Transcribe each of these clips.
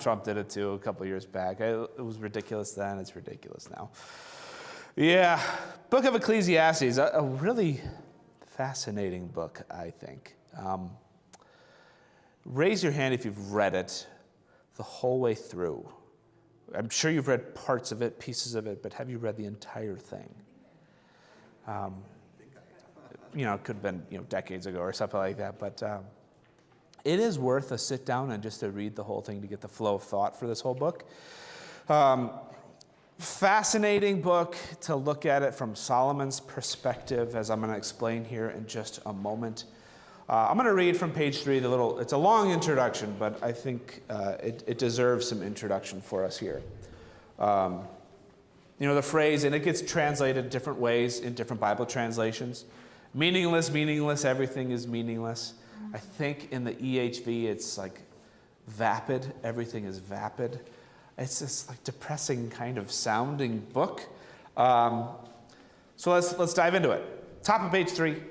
Trump did it too a couple years back. It was ridiculous then, it's ridiculous now. Yeah, Book of Ecclesiastes, a really fascinating book, I think. Raise your hand if you've read it the whole way through. I'm sure you've read parts of it, pieces of it, but have you read the entire thing? It could have been decades ago or something like that, but it is worth a sit down and just to read the whole thing to get the flow of thought for this whole book. Fascinating book to look at it from Solomon's perspective, as I'm going to explain here in just a moment. I'm going to read from page 3, it's a long introduction, but I think it deserves some introduction for us here. The phrase, and it gets translated different ways in different Bible translations. Meaningless, meaningless, everything is meaningless. I think in the EHV it's like vapid, everything is vapid. It's this like depressing kind of sounding book. So let's dive into it. Top of page 3.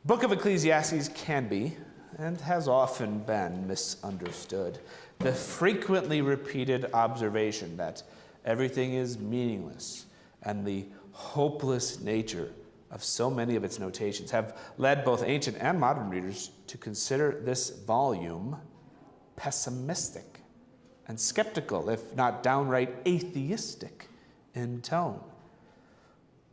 Book of Ecclesiastes can be, and has often been, misunderstood. The frequently repeated observation that everything is meaningless and the hopeless nature of so many of its notations have led both ancient and modern readers to consider this volume pessimistic and skeptical, if not downright atheistic in tone.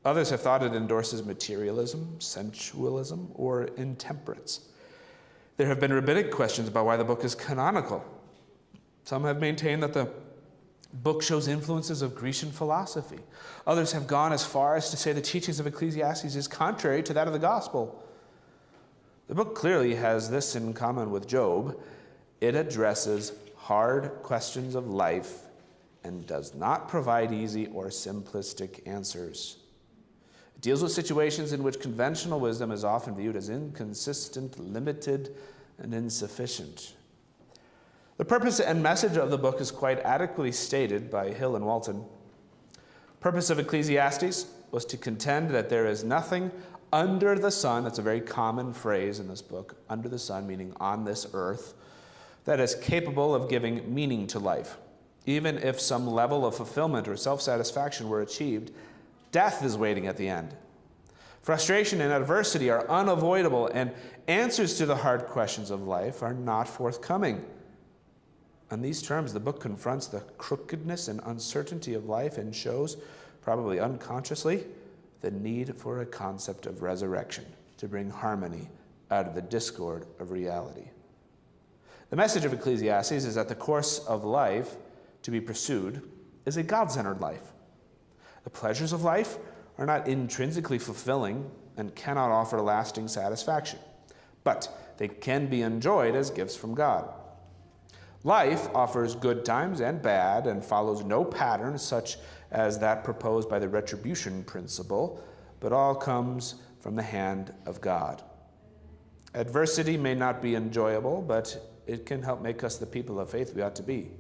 Others have thought it endorses materialism, sensualism, or intemperance. There have been rabbinic questions about why the book is canonical. Some have maintained that the book shows influences of Grecian philosophy. Others have gone as far as to say the teachings of Ecclesiastes is contrary to that of the gospel. The book clearly has this in common with Job. It addresses hard questions of life and does not provide easy or simplistic answers. It deals with situations in which conventional wisdom is often viewed as inconsistent, limited, and insufficient. The purpose and message of the book is quite adequately stated by Hill and Walton. Purpose of Ecclesiastes was to contend that there is nothing under the sun, that's a very common phrase in this book, under the sun meaning on this earth, that is capable of giving meaning to life. Even if some level of fulfillment or self-satisfaction were achieved, death is waiting at the end. Frustration and adversity are unavoidable, and answers to the hard questions of life are not forthcoming. On these terms, the book confronts the crookedness and uncertainty of life and shows, probably unconsciously, the need for a concept of resurrection to bring harmony out of the discord of reality. The message of Ecclesiastes is that the course of life to be pursued is a God-centered life. The pleasures of life are not intrinsically fulfilling and cannot offer lasting satisfaction, but they can be enjoyed as gifts from God. Life offers good times and bad and follows no pattern such as that proposed by the retribution principle, but all comes from the hand of God. Adversity may not be enjoyable, but it can help make us the people of faith we ought to be.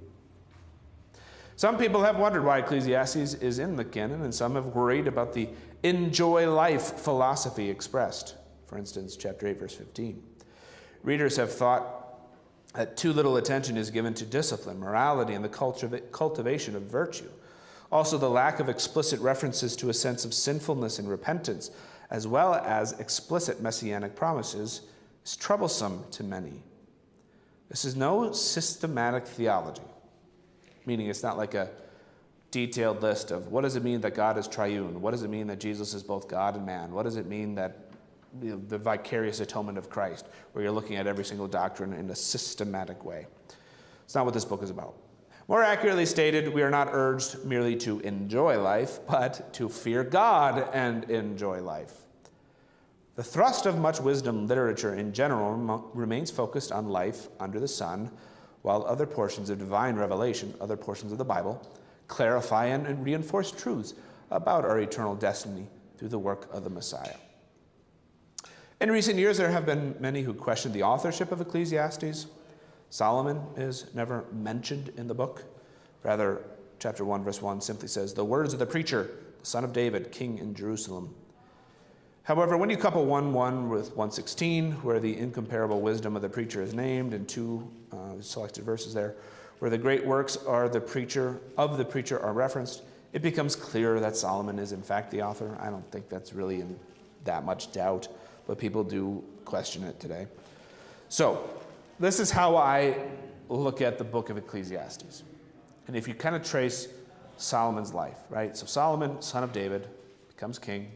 Some people have wondered why Ecclesiastes is in the canon, and some have worried about the enjoy life philosophy expressed. For instance, chapter 8, verse 15. Readers have thought that too little attention is given to discipline, morality, and the cultivation of virtue. Also, the lack of explicit references to a sense of sinfulness and repentance, as well as explicit messianic promises, is troublesome to many. This is no systematic theology, meaning it's not like a detailed list of what does it mean that God is triune? What does it mean that Jesus is both God and man? What does it mean that the vicarious atonement of Christ, where you're looking at every single doctrine in a systematic way? It's not what this book is about. More accurately stated, we are not urged merely to enjoy life, but to fear God and enjoy life. The thrust of much wisdom literature in general remains focused on life under the sun, while other portions of divine revelation, other portions of the Bible, clarify and reinforce truths about our eternal destiny through the work of the Messiah. In recent years, there have been many who questioned the authorship of Ecclesiastes. Solomon is never mentioned in the book. Rather, chapter 1, verse 1 simply says, "The words of the preacher, the son of David, king in Jerusalem." However, when you couple 1:1 with 1:16, where the incomparable wisdom of the preacher is named, and two selected verses there, where the great works of the preacher are referenced, it becomes clear that Solomon is in fact the author. I don't think that's really in that much doubt, but people do question it today. So this is how I look at the book of Ecclesiastes. And if you kind of trace Solomon's life, right? So Solomon, son of David, becomes king.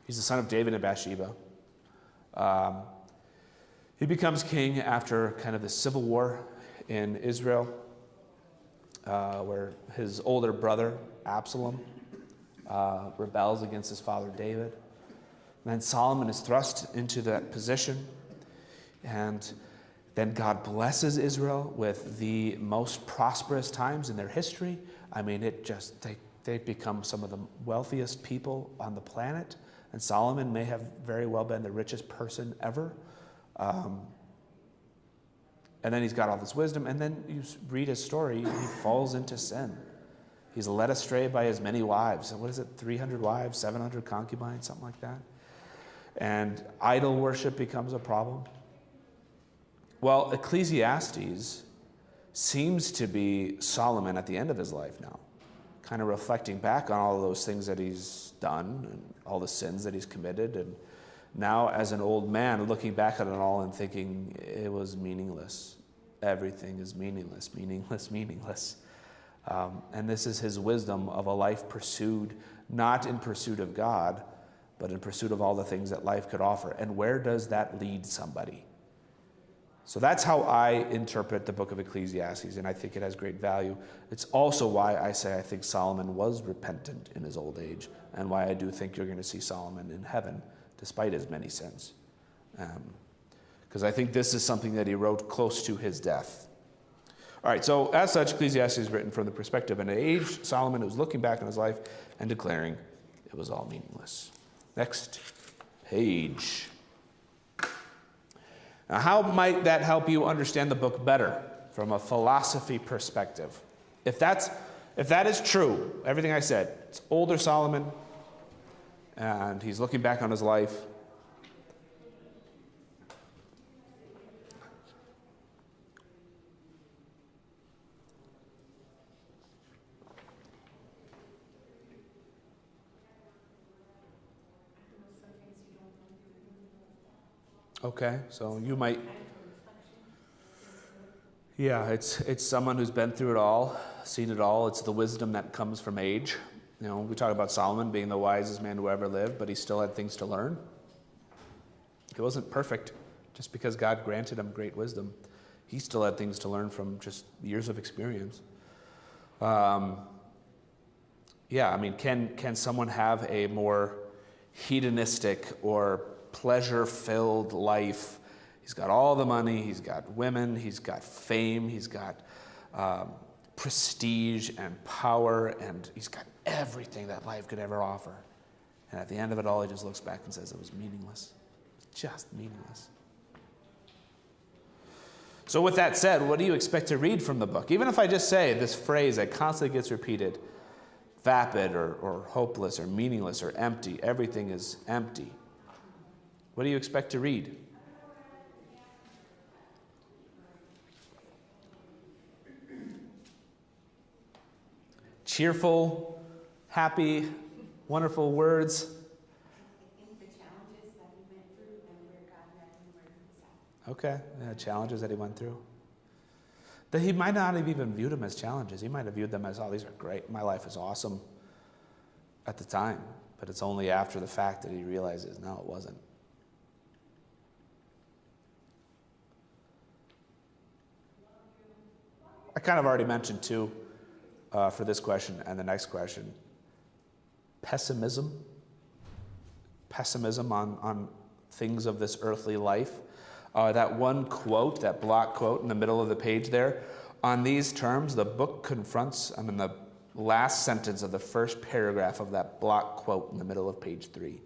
He's the son of David and Bathsheba. He becomes king after kind of the civil war in Israel, where his older brother, Absalom, rebels against his father David. And then Solomon is thrust into that position, and then God blesses Israel with the most prosperous times in their history. I mean, they become some of the wealthiest people on the planet, and Solomon may have very well been the richest person ever. And then he's got all this wisdom, and then you read his story, he falls into sin. He's led astray by his many wives. What is it, 300 wives, 700 concubines, something like that? And idol worship becomes a problem. Well, Ecclesiastes seems to be Solomon at the end of his life now, kind of reflecting back on all of those things that he's done and all the sins that he's committed, and now as an old man looking back at it all and thinking it was meaningless. Everything is meaningless, meaningless, meaningless. And this is his wisdom of a life pursued, not in pursuit of God, but in pursuit of all the things that life could offer. And where does that lead somebody? So that's how I interpret the book of Ecclesiastes, and I think it has great value. It's also why I say I think Solomon was repentant in his old age, and why I do think you're going to see Solomon in heaven, despite his many sins. Because I think this is something that he wrote close to his death. All right, so as such, Ecclesiastes is written from the perspective of an aged Solomon who's looking back on his life and declaring it was all meaningless. Next page. Now, how might that help you understand the book better from a philosophy perspective? If that is true, everything I said, it's older Solomon, and he's looking back on his life. Okay, so you might, yeah, it's someone who's been through it all, seen it all. It's the wisdom that comes from age. You know, we talk about Solomon being the wisest man who ever lived, but he still had things to learn. He wasn't perfect just because God granted him great wisdom. He still had things to learn from just years of experience. Yeah, I mean, can someone have a more hedonistic or pleasure-filled life? He's got all the money, he's got women, he's got fame, he's got prestige and power, and he's got everything that life could ever offer. And at the end of it all, he just looks back and says it was meaningless. It's just meaningless. So with that said, what do you expect to read from the book? Even if I just say this phrase that constantly gets repeated, vapid or hopeless or meaningless or empty, everything is empty. What do you expect to read? Cheerful, happy, wonderful words. The challenges that he went through and where God met him where he was at. Okay, yeah, challenges that he went through. That he might not have even viewed them as challenges. He might have viewed them as, oh, these are great. My life is awesome at the time. But it's only after the fact that he realizes, no, it wasn't. I kind of already mentioned, too, for this question and the next question, pessimism on things of this earthly life. That one quote, that block quote in the middle of the page there, on these terms, the book confronts, the last sentence of the first paragraph of that block quote in the middle of page 3.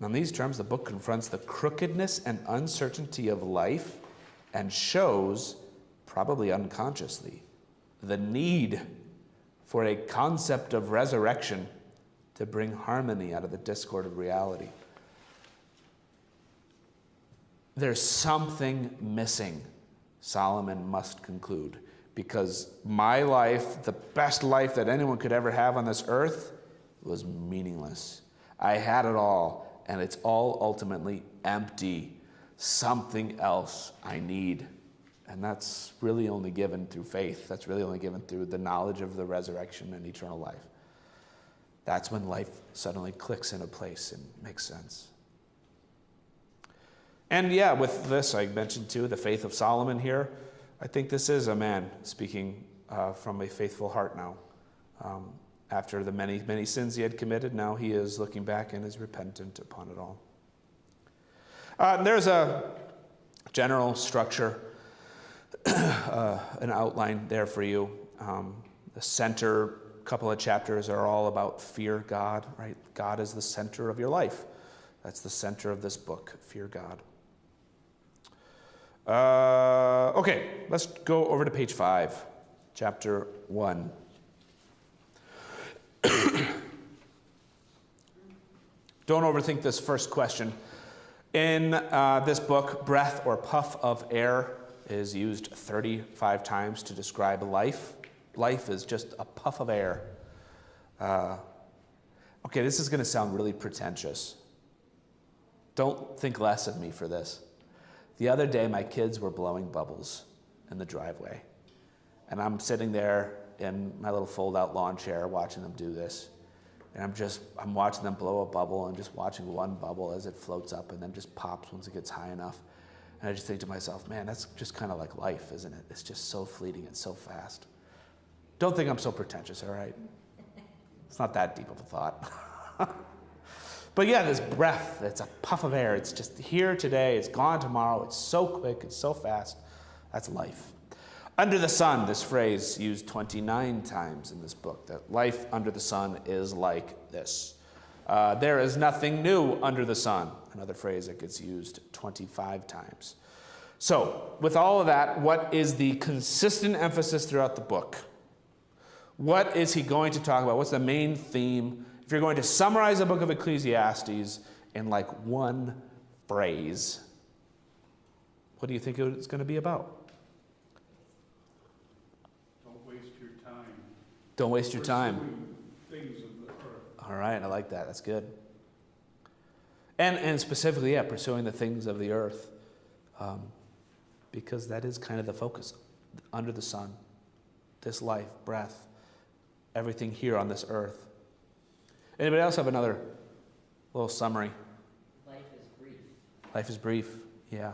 On these terms, the book confronts the crookedness and uncertainty of life and shows, probably unconsciously, the need for a concept of resurrection to bring harmony out of the discord of reality. There's something missing Solomon must conclude, because my life, the best life that anyone could ever have on this earth, was meaningless. I had it all, and it's all ultimately empty. Something else I need. And that's really only given through faith. That's really only given through the knowledge of the resurrection and eternal life. That's when life suddenly clicks into place and makes sense. And yeah, with this, I mentioned too, the faith of Solomon here. I think this is a man speaking from a faithful heart now. After the many, many sins he had committed, now he is looking back and is repentant upon it all. There's a general structure, an outline there for you. The center couple of chapters are all about fear God, right? God is the center of your life. That's the center of this book, fear God. Okay, let's go over to page 5, chapter 1. Don't overthink this first question. In this book, breath or puff of air is used 35 times to describe life. Life is just a puff of air. Okay, this is going to sound really pretentious. Don't think less of me for this. The other day, my kids were blowing bubbles in the driveway. And I'm sitting there in my little fold-out lawn chair watching them do this. And I'm watching them blow a bubble and just watching one bubble as it floats up and then just pops once it gets high enough. And I just think to myself, man, that's just kind of like life, isn't it? It's just so fleeting and so fast. Don't think I'm so pretentious, all right? It's not that deep of a thought. But yeah, this breath, it's a puff of air. It's just here today, it's gone tomorrow. It's so quick, it's so fast. That's life. Under the sun, this phrase used 29 times in this book, that life under the sun is like this. There is nothing new under the sun, another phrase that gets used 25 times. So, with all of that, what is the consistent emphasis throughout the book? What is he going to talk about? What's the main theme? If you're going to summarize the book of Ecclesiastes in like one phrase, what do you think it's going to be about? Don't waste your time. Don't waste your time. Pursuing things of the earth. All right, I like that. That's good. And specifically, yeah, pursuing the things of the earth, because that is kind of the focus. Under the sun, this life, breath, everything here on this earth. Anybody else have another little summary? Life is brief. Life is brief, yeah.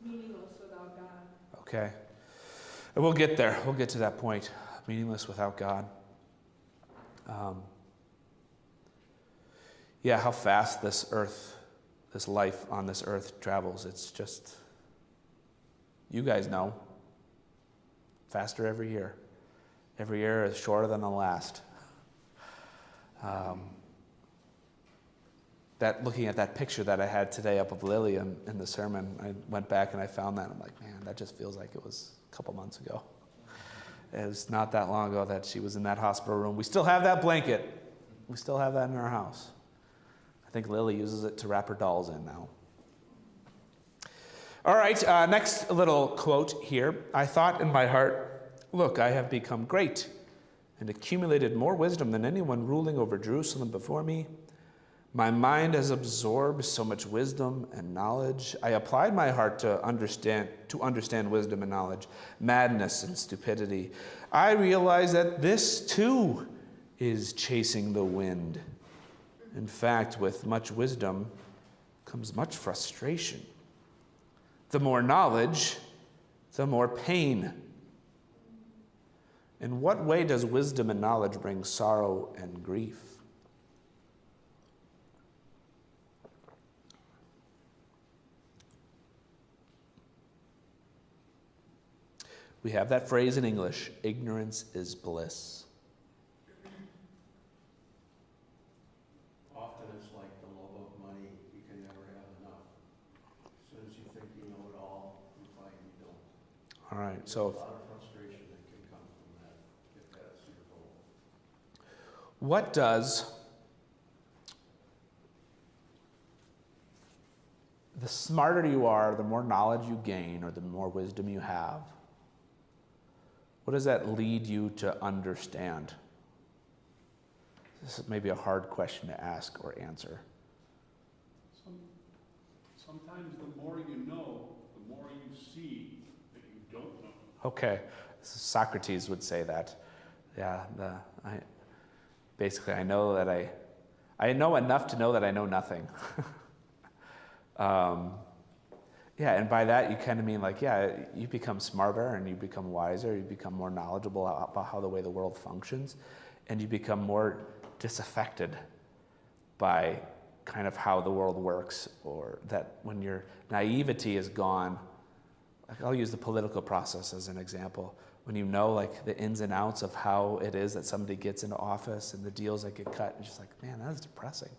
Meaningless without God. Okay. And we'll get there. We'll get to that point. Meaningless without God. Yeah, how fast this earth, this life on this earth travels. It's just, you guys know, faster every year. Every year is shorter than the last. Looking at that picture that I had today up of Lily in the sermon, I went back and I found that. I'm like, man, that just feels like it was a couple months ago. It was not that long ago that she was in that hospital room. We still have that blanket. We still have that in our house. I think Lily uses it to wrap her dolls in now. All right, next little quote here. I thought in my heart, look, I have become great and accumulated more wisdom than anyone ruling over Jerusalem before me. My mind has absorbed so much wisdom and knowledge. I applied my heart to understand wisdom and knowledge, madness and stupidity. I realize that this too is chasing the wind. In fact, with much wisdom comes much frustration. The more knowledge, the more pain. In what way does wisdom and knowledge bring sorrow and grief? We have that phrase in English, ignorance is bliss. Often it's like the love of money, you can never have enough. As soon as you think you know it all, you find you don't. All right, There's so a lot of frustration that can come from that, if that's your goal. what does the the smarter you are, the more knowledge you gain, or the more wisdom you have, what does that lead you to understand? This is maybe a hard question to ask or answer. Sometimes the more you know, the more you see that you don't know. Okay, Socrates would say that. Yeah, basically I know that I know enough to know that I know nothing. Yeah, and by that you kind of mean like, yeah, you become smarter and you become wiser, you become more knowledgeable about how the way the world functions, and you become more disaffected by kind of how the world works, or that when your naivety is gone. Like, I'll use the political process as an example. When you know like the ins and outs of how it is that somebody gets into office and the deals that get cut, it's just like, man, that is depressing.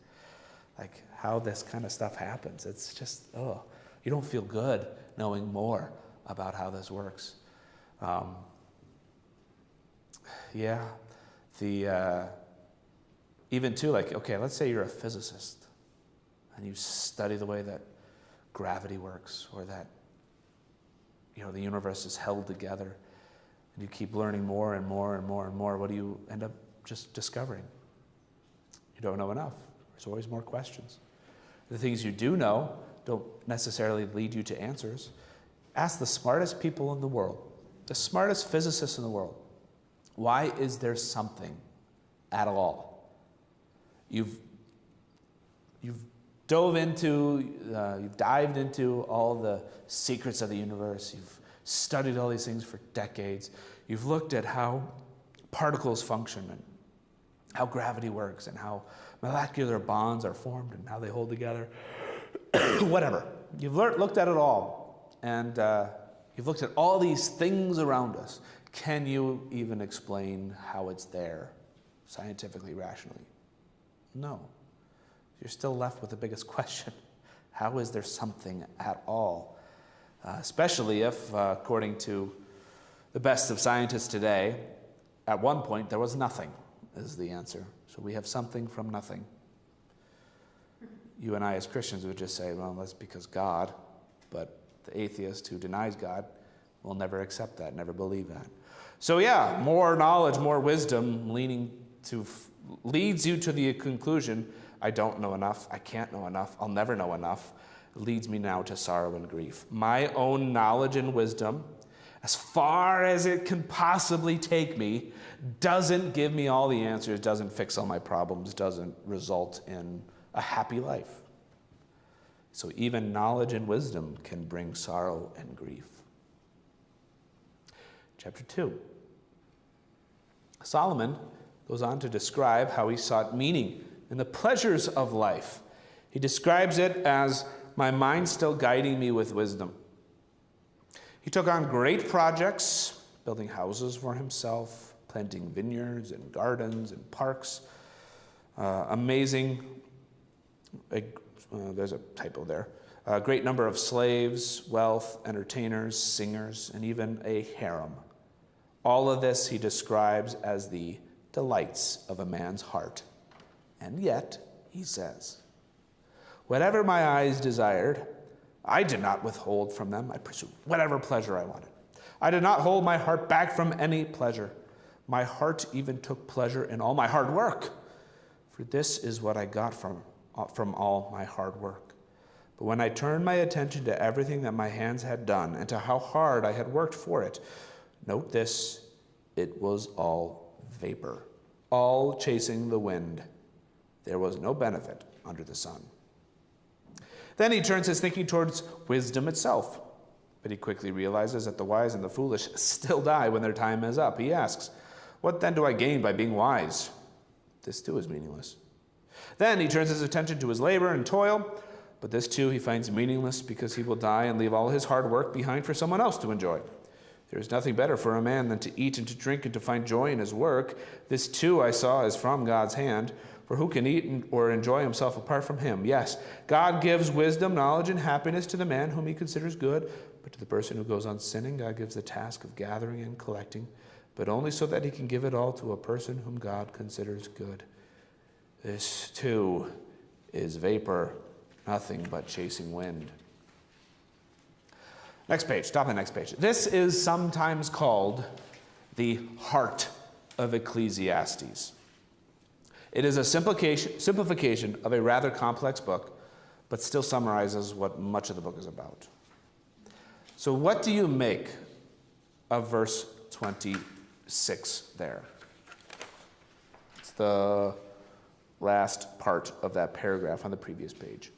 Like how this kind of stuff happens. It's just, you don't feel good knowing more about how this works. Even too, like, okay, let's say you're a physicist and you study the way that gravity works, or that, the universe is held together, and you keep learning more and more and more and more. What do you end up just discovering? You don't know enough. There's always more questions. The things you do know don't necessarily lead you to answers. Ask the smartest people in the world, the smartest physicists in the world, why is there something at all? You've dived into all the secrets of the universe. You've studied all these things for decades. You've looked at how particles function and how gravity works and how molecular bonds are formed and how they hold together. Whatever. You've looked at it all, and you've looked at all these things around us. Can you even explain how it's there, scientifically, rationally? No. You're still left with the biggest question. How is there something at all? Especially if, according to the best of scientists today, at one point there was nothing, is the answer. So we have something from nothing. You and I as Christians would just say, well, that's because God, but the atheist who denies God will never accept that, never believe that. So yeah, more knowledge, more wisdom leads you to the conclusion, I don't know enough, I can't know enough, I'll never know enough, leads me now to sorrow and grief. My own knowledge and wisdom, as far as it can possibly take me, doesn't give me all the answers, doesn't fix all my problems, doesn't result in a happy life. So even knowledge and wisdom can bring sorrow and grief. Chapter 2. Solomon goes on to describe how he sought meaning in the pleasures of life. He describes it as my mind still guiding me with wisdom. He took on great projects, building houses for himself, planting vineyards and gardens and parks. There's a typo there. A great number of slaves, wealth, entertainers, singers, and even a harem. All of this he describes as the delights of a man's heart. And yet, he says, whatever my eyes desired, I did not withhold from them. I pursued whatever pleasure I wanted. I did not hold my heart back from any pleasure. My heart even took pleasure in all my hard work, for this is what I got from all my hard work. But when I turned my attention to everything that my hands had done and to how hard I had worked for it, note this, it was all vapor, all chasing the wind. There was no benefit under the sun. Then he turns his thinking towards wisdom itself. But he quickly realizes that the wise and the foolish still die when their time is up. He asks, what then do I gain by being wise? This too is meaningless. Then he turns his attention to his labor and toil, but this too he finds meaningless because he will die and leave all his hard work behind for someone else to enjoy. There is nothing better for a man than to eat and to drink and to find joy in his work. This too I saw is from God's hand. For who can eat or enjoy himself apart from him? Yes, God gives wisdom, knowledge, and happiness to the man whom he considers good. But to the person who goes on sinning, God gives the task of gathering and collecting, but only so that he can give it all to a person whom God considers good. This too is vapor, nothing but chasing wind. Next page, stop on the next page. This is sometimes called the heart of Ecclesiastes. It is a simplification of a rather complex book, but still summarizes what much of the book is about. So what do you make of verse 26 there? It's the last part of that paragraph on the previous page.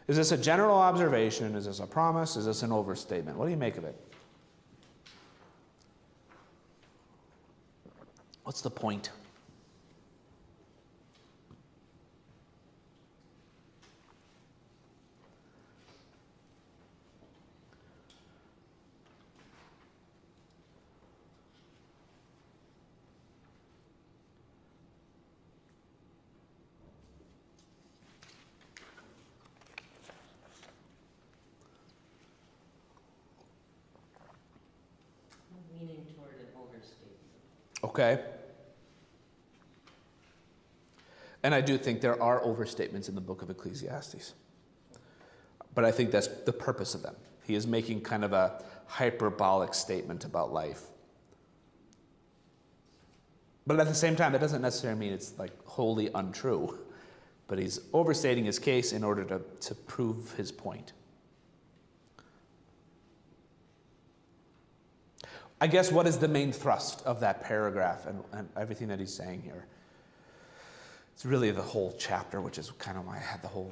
Is this a general observation? Is this a promise? Is this an overstatement? What do you make of it? What's the point? Leaning toward an overstatement. Okay. And I do think there are overstatements in the book of Ecclesiastes. But I think that's the purpose of them. He is making kind of a hyperbolic statement about life. But at the same time, that doesn't necessarily mean it's like wholly untrue. But he's overstating his case in order to prove his point. I guess what is the main thrust of that paragraph and everything that he's saying here? It's really the whole chapter, which is kind of why I had the whole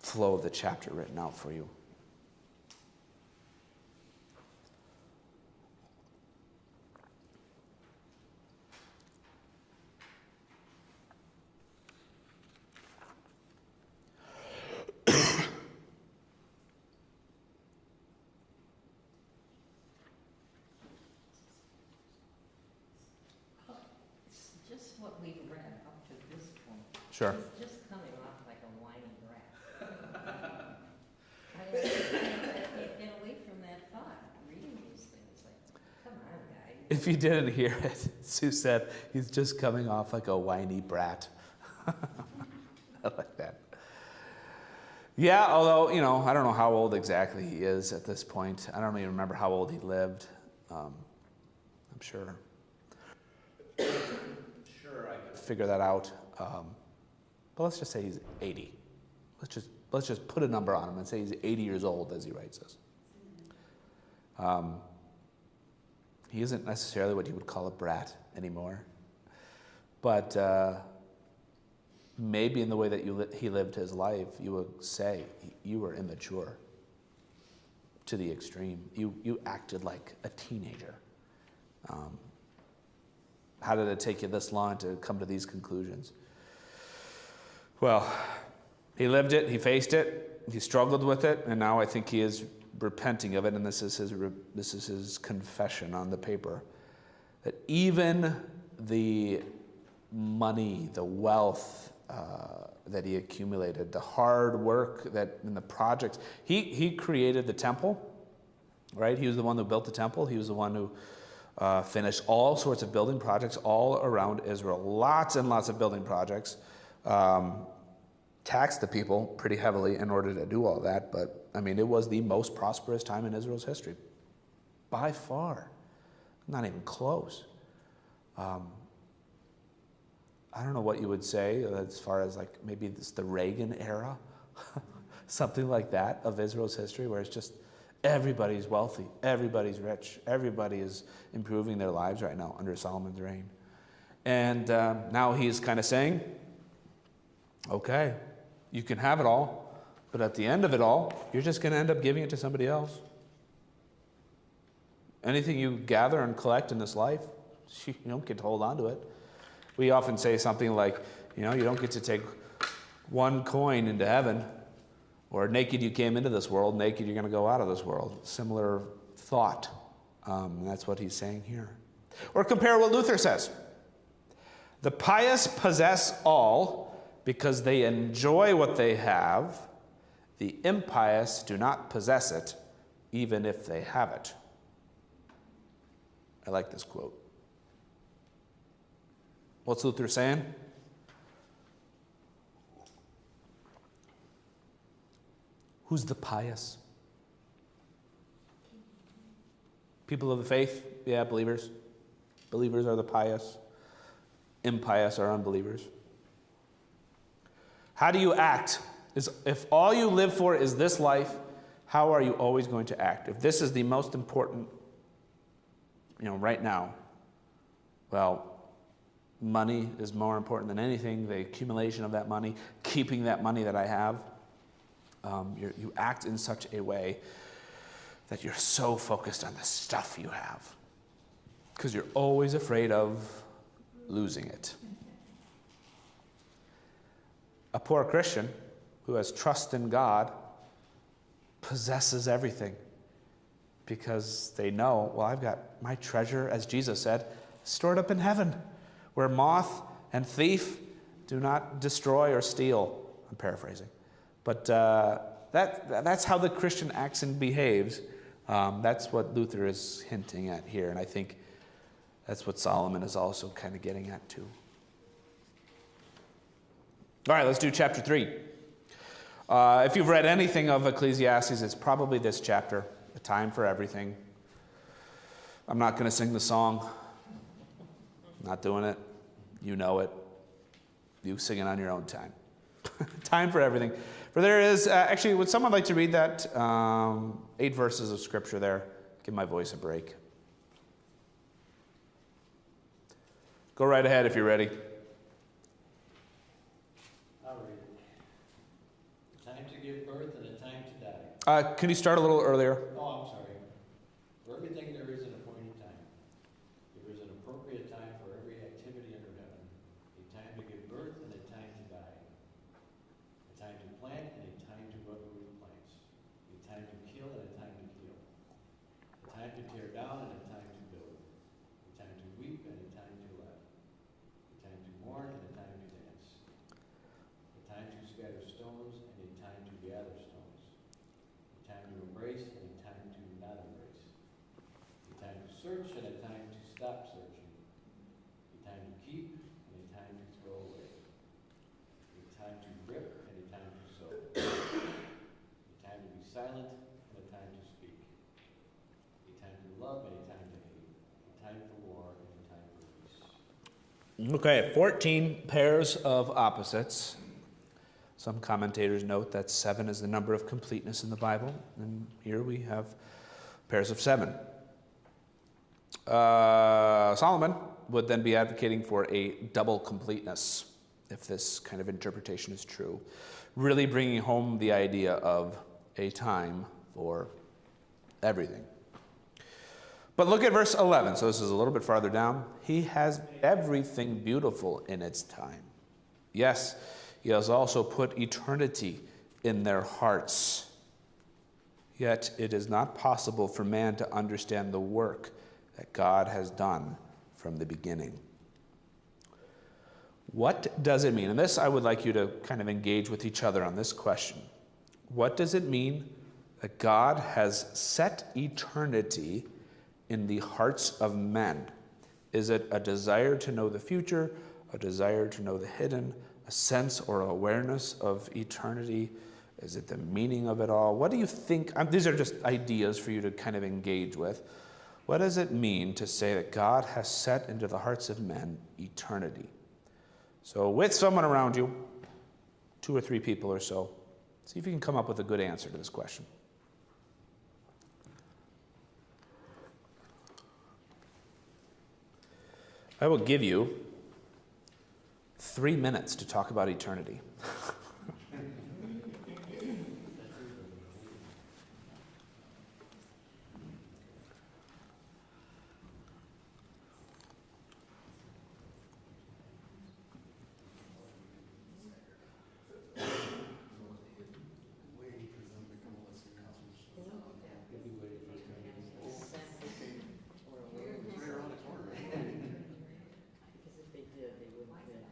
flow of the chapter written out for you. It's just what we've read up to this point. Sure. He's just coming off like a whiny brat. I can't get away from that thought, reading these things. Like, come on, guy. If you didn't hear it, Sue said, he's just coming off like a whiny brat. I like that. Yeah, although, I don't know how old exactly he is at this point. I don't even remember how old he lived. I'm sure I could figure that out. But let's just say he's 80. Let's just put a number on him and say he's 80 years old as he writes this. He isn't necessarily what you would call a brat anymore. But maybe in the way that he lived his life, you would say you were immature to the extreme. You acted like a teenager. How did it take you this long to come to these conclusions? Well, he lived it, he faced it, he struggled with it, and now I think he is repenting of it, and this is his confession on the paper. That even the money, the wealth that he accumulated, the hard work that in the projects, he created the temple, right? He was the one who built the temple. He was the one who finished all sorts of building projects all around Israel. Lots and lots of building projects. Taxed the people pretty heavily in order to do all that, but I mean, it was the most prosperous time in Israel's history. By far. Not even close. I don't know what you would say as far as like maybe it's the Reagan era, something like that of Israel's history, where it's just everybody's wealthy, everybody's rich, everybody is improving their lives right now under Solomon's reign. And now he's kind of saying, okay, you can have it all, but at the end of it all, you're just going to end up giving it to somebody else. Anything you gather and collect in this life, you don't get to hold on to it. We often say something like, you don't get to take one coin into heaven, or naked you came into this world, naked you're going to go out of this world. Similar thought. That's what he's saying here. Or compare what Luther says. The pious possess all because they enjoy what they have. The impious do not possess it, even if they have it. I like this quote. What's Luther saying? Who's the pious? People of the faith? Yeah, believers. Believers are the pious. Impious are unbelievers. How do you act? If all you live for is this life, how are you always going to act? If this is the most important, right now, well, money is more important than anything. The accumulation of that money, keeping that money that I have. You act in such a way that you're so focused on the stuff you have because you're always afraid of losing it. A poor Christian who has trust in God possesses everything because they know, well, I've got my treasure, as Jesus said, stored up in heaven, where moth and thief do not destroy or steal. I'm paraphrasing. But that's how the Christian acts and behaves. That's what Luther is hinting at here, and I think that's what Solomon is also kind of getting at too. All right, let's do chapter 3. If you've read anything of Ecclesiastes, it's probably this chapter, A Time for Everything. I'm not going to sing the song. I'm not doing it. You know it. You sing it on your own time. Time for everything. For there is, actually, would someone like to read that? 8 verses of scripture there. Give my voice a break. Go right ahead if you're ready. I'll read it. A time to give birth and a time to die. Can you start a little earlier? Oh, I'm sorry. For everything there is an appointed time. There is an appropriate time for every activity under heaven. A time to give birth and a time to die. A time to plant and a time to uproot plants. A time to kill and a time to kill. A time to tear down and a time to build. A time to weep and a time to laugh. A time to mourn and a time to dance. A time to scatter stones and a time to gather stones. A time to embrace and a time to not embrace. A time to search and a time to stop searching. A time to keep and a time to throw away. A time to grip and a time to sow. A time to be silent and a time to speak. A time to love and a time to hate. A time for war and a time for peace. Okay, 14 pairs of opposites. Some commentators note that 7 is the number of completeness in the Bible, and here we have pairs of 7. Solomon would then be advocating for a double completeness, if this kind of interpretation is true, really bringing home the idea of a time for everything. But look at verse 11. So this is a little bit farther down. He has made everything beautiful in its time. Yes, he has also put eternity in their hearts. Yet it is not possible for man to understand the work that God has done from the beginning. What does it mean? And this, I would like you to kind of engage with each other on this question. What does it mean that God has set eternity in the hearts of men? Is it a desire to know the future, a desire to know the hidden, a sense or awareness of eternity? Is it the meaning of it all? What do you think? These are just ideas for you to kind of engage with. What does it mean to say that God has set into the hearts of men eternity? So with someone around you, 2 or 3 people or so, see if you can come up with a good answer to this question. I will give you 3 minutes to talk about eternity. Because if they did, they wouldn't have been.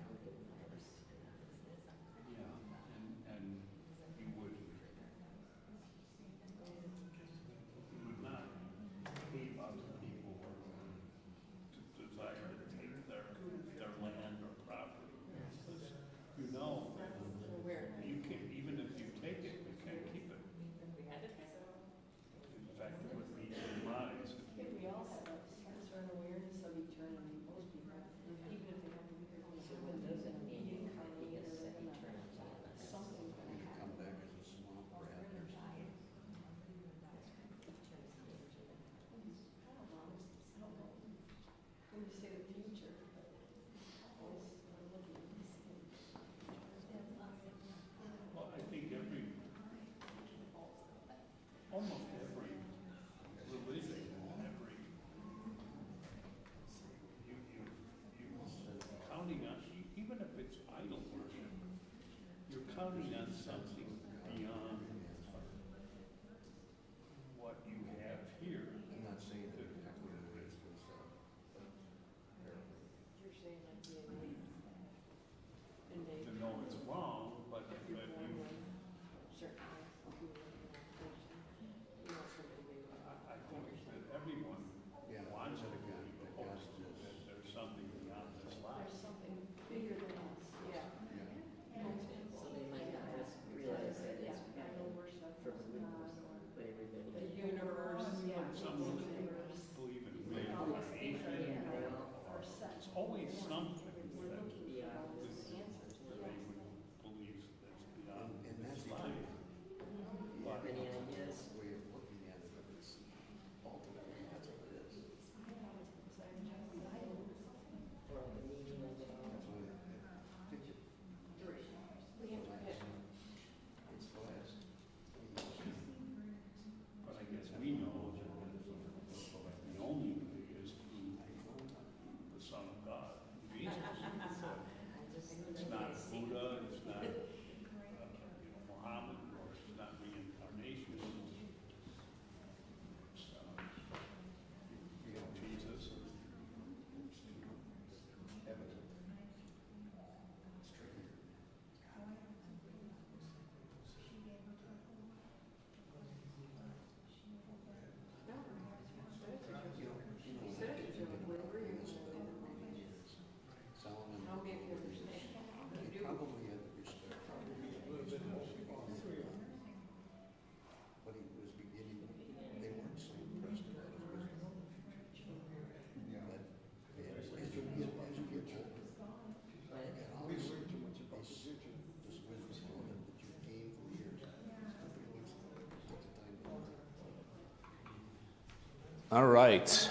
All right.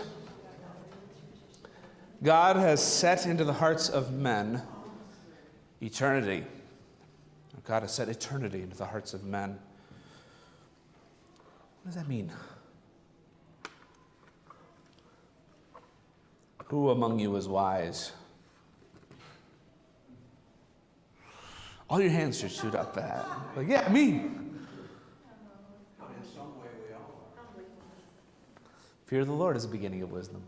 God has set into the hearts of men eternity. God has set eternity into the hearts of men. What does that mean? Who among you is wise? All your hands should shoot up at. Like, yeah, me. In some way, we all are. Fear of the Lord is the beginning of wisdom.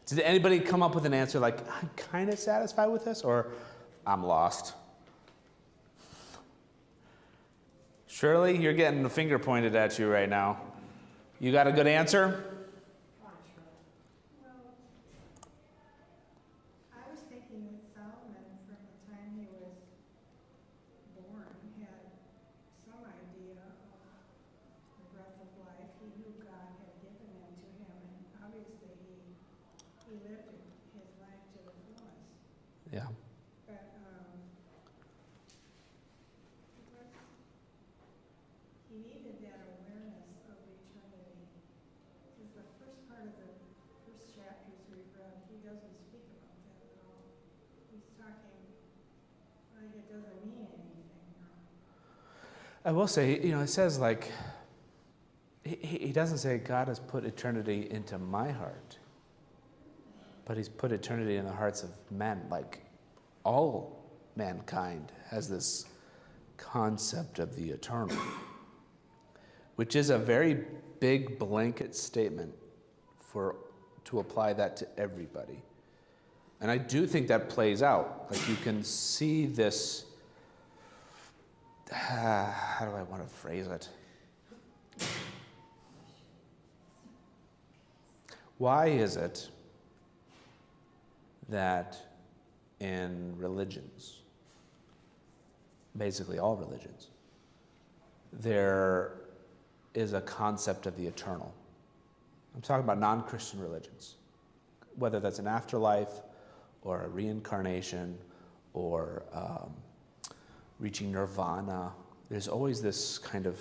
Did anybody come up with an answer like, I'm kind of satisfied with this, or I'm lost? Shirley, you're getting the finger pointed at you right now. You got a good answer? Well, I was thinking that Solomon, from the time he was born, had some idea of the breath of life. He knew God had given it to him, and obviously he lived his life to the fullest. Yeah. But he needed that awareness of eternity. Because the first part of the first chapters we've read, he doesn't speak about that at all. He's talking like it doesn't mean anything. I will say, it says like, he doesn't say God has put eternity into my heart, but he's put eternity in the hearts of men. Like, all mankind has this concept of the eternal, which is a very big blanket statement to apply that to everybody. And I do think that plays out. Like, you can see this, how do I want to phrase it? Why is it that in religions, basically all religions, there is a concept of the eternal? I'm talking about non-Christian religions, whether that's an afterlife or a reincarnation or reaching nirvana. There's always this kind of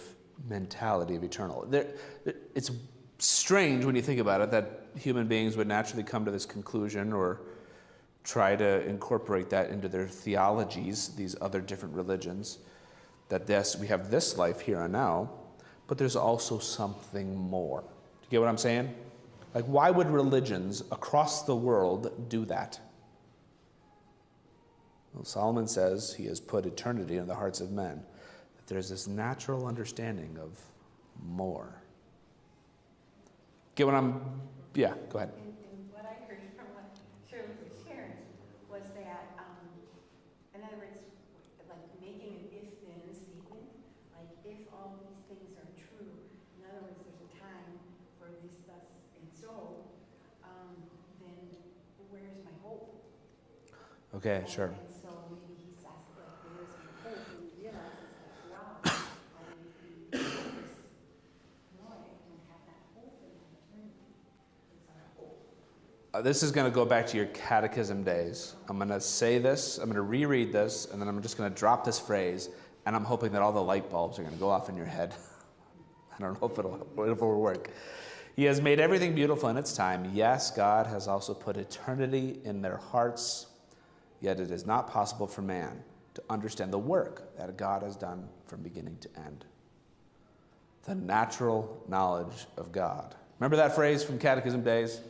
mentality of eternal. It's strange when you think about it that human beings would naturally come to this conclusion or try to incorporate that into their theologies, these other different religions, that we have this life here and now, but there's also something more. Do you get what I'm saying? Like, why would religions across the world do that? Well, Solomon says he has put eternity in the hearts of men, that there's this natural understanding of more. Get what yeah, go ahead. And what I heard from what Shirley was sharing was that, in other words, like making an if-then statement, like if all these things are true, in other words, there's a time for this, thus, and so, then where's my hope? Okay, sure. And so maybe he says, like, where's my hope? And he realizes that, wow, I mean, no, I don't have that hope in my eternity. It's our hope. This is going to go back to your catechism days. I'm going to say this, I'm going to reread this, and then I'm just going to drop this phrase, and I'm hoping that all the light bulbs are going to go off in your head. I don't know if it'll work. He has made everything beautiful in its time. Yes, God has also put eternity in their hearts, yet it is not possible for man to understand the work that God has done from beginning to end. The natural knowledge of God. Remember that phrase from catechism days?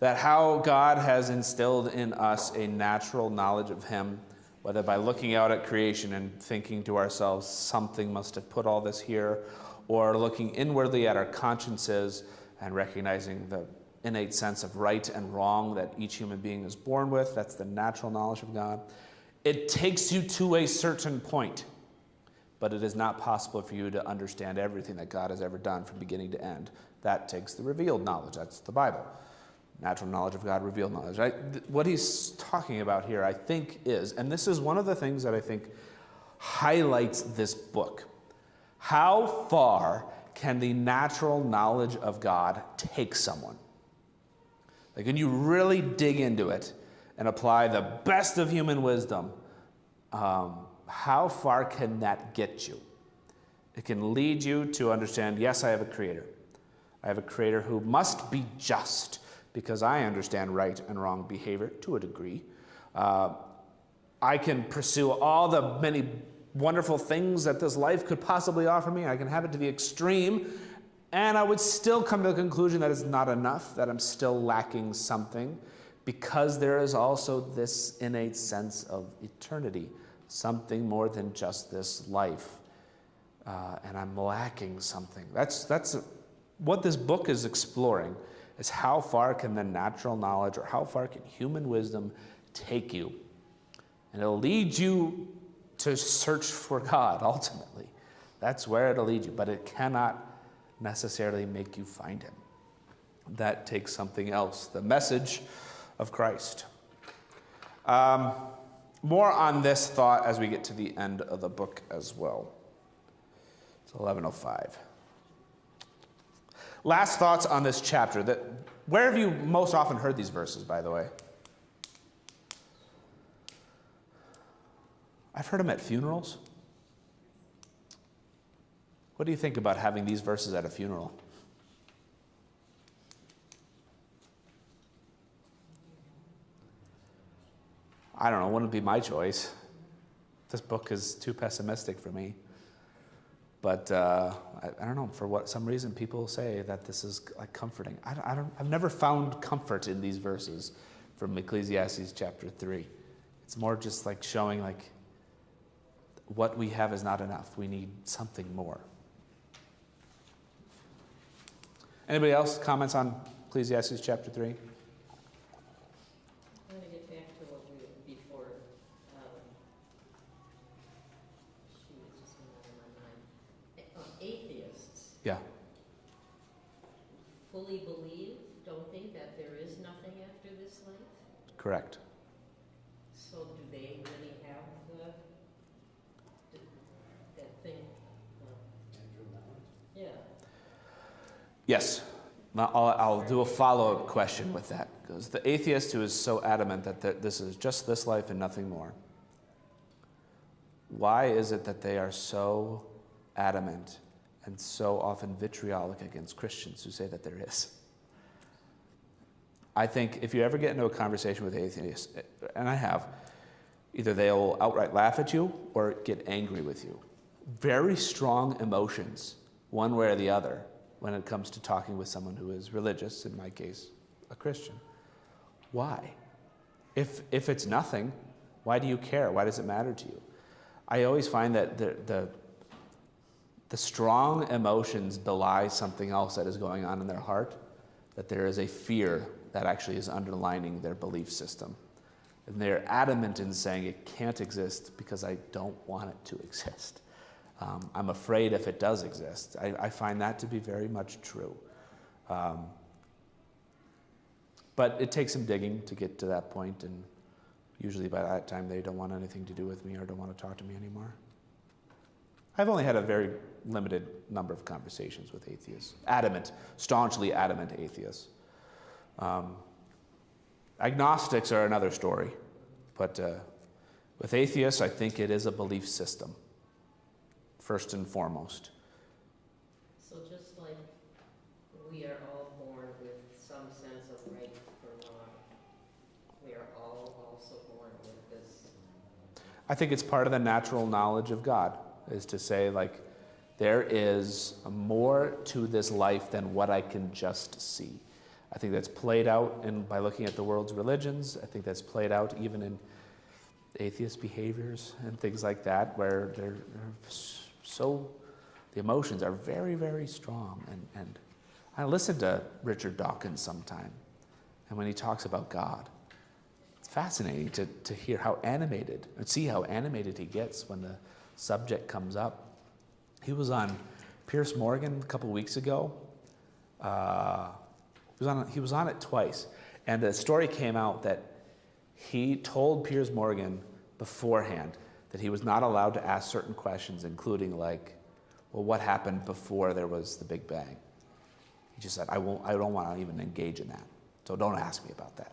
That how God has instilled in us a natural knowledge of him, whether by looking out at creation and thinking to ourselves, something must have put all this here, or looking inwardly at our consciences and recognizing the innate sense of right and wrong that each human being is born with. That's the natural knowledge of God. It takes you to a certain point, but it is not possible for you to understand everything that God has ever done from beginning to end. That takes the revealed knowledge. That's the Bible. Natural knowledge of God, revealed knowledge. What he's talking about here, I think, is, and this is one of the things that I think highlights this book, how far can the natural knowledge of God take someone? Like, when you really dig into it and apply the best of human wisdom, how far can that get you? It can lead you to understand, yes, I have a creator. I have a creator who must be just because I understand right and wrong behavior to a degree. I can pursue all the many wonderful things that this life could possibly offer me. I can have it to the extreme, and I would still come to the conclusion that it's not enough, that I'm still lacking something, because there is also this innate sense of eternity, something more than just this life. And I'm lacking something. That's what this book is exploring, is how far can the natural knowledge or how far can human wisdom take you? And it'll lead you to search for God, ultimately. That's where it'll lead you, but it cannot necessarily make you find him. That takes something else, the message of Christ. More on this thought as we get to the end of the book as well. It's 11:05. Last thoughts on this chapter. Where have you most often heard these verses, by the way? I've heard them at funerals. What do you think about having these verses at a funeral? I don't know, it wouldn't be my choice. This book is too pessimistic for me. But I don't know, for some reason people say that this is like comforting. I've never found comfort in these verses from Ecclesiastes chapter 3. It's more just like showing like what we have is not enough. We need something more. Anybody else comments on Ecclesiastes chapter 3? I'm going to get back to what we before. She was just went out of my mind. Atheists Yeah. fully believe, don't they, that there is nothing after this life? Correct. So do they really have that thing? Yeah. Yes. Now, I'll do a follow-up question with that. Because the atheist who is so adamant that this is just this life and nothing more, why is it that they are so adamant and so often vitriolic against Christians who say that there is? I think if you ever get into a conversation with atheists, and I have, either they'll outright laugh at you or get angry with you. Very strong emotions, one way or the other, when it comes to talking with someone who is religious, in my case, a Christian. Why? If it's nothing, why do you care? Why does it matter to you? I always find that the strong emotions belie something else that is going on in their heart, that there is a fear that actually is underlining their belief system. And they're adamant in saying it can't exist because I don't want it to exist. I'm afraid if it does exist. I find that to be very much true. But it takes some digging to get to that point, and usually by that time they don't want anything to do with me or don't want to talk to me anymore. I've only had a very limited number of conversations with atheists. Staunchly adamant atheists. Agnostics are another story, but with atheists, I think it is a belief system, first and foremost. So just like we are all born with some sense of right or wrong, we are all also born with this. I think it's part of the natural knowledge of God, is to say, like, there is more to this life than what I can just see. I think that's played out by looking at the world's religions. I think that's played out even in atheist behaviors and things like that, where the emotions are very, very strong. And I listen to Richard Dawkins sometime, and when he talks about God, it's fascinating to hear how animated, and see how animated he gets when the subject comes up. He was on Piers Morgan a couple weeks ago. He was on it twice, and the story came out that he told Piers Morgan beforehand that he was not allowed to ask certain questions, including like, well, what happened before there was the Big Bang? He just said, I don't want to even engage in that, so don't ask me about that.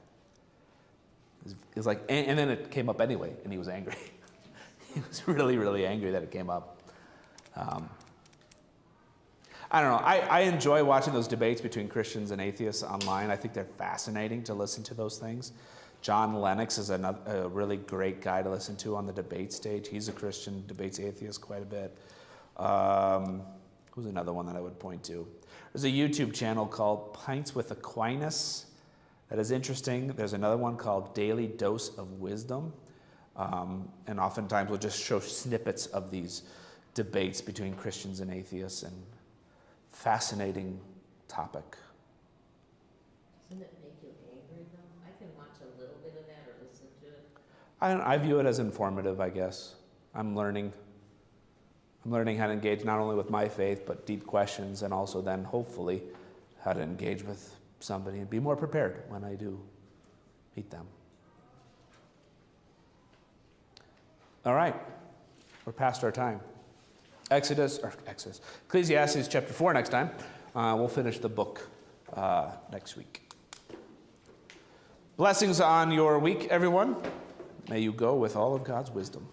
It was like, and then it came up anyway, and he was angry. He was really, really angry that it came up. I don't know. I enjoy watching those debates between Christians and atheists online. I think they're fascinating to listen to those things. John Lennox is a really great guy to listen to on the debate stage. He's a Christian, debates atheists quite a bit. Who's another one that I would point to? There's a YouTube channel called Pints with Aquinas that is interesting. There's another one called Daily Dose of Wisdom. And oftentimes we'll just show snippets of these debates between Christians and atheists, and fascinating topic. Doesn't it make you angry though? I can watch a little bit of that or listen to it. I view it as informative, I guess. I'm learning how to engage not only with my faith, but deep questions, and also then hopefully how to engage with somebody and be more prepared when I do meet them. All right, we're past our time. Ecclesiastes chapter 4 next time. We'll finish the book next week. Blessings on your week, everyone. May you go with all of God's wisdom.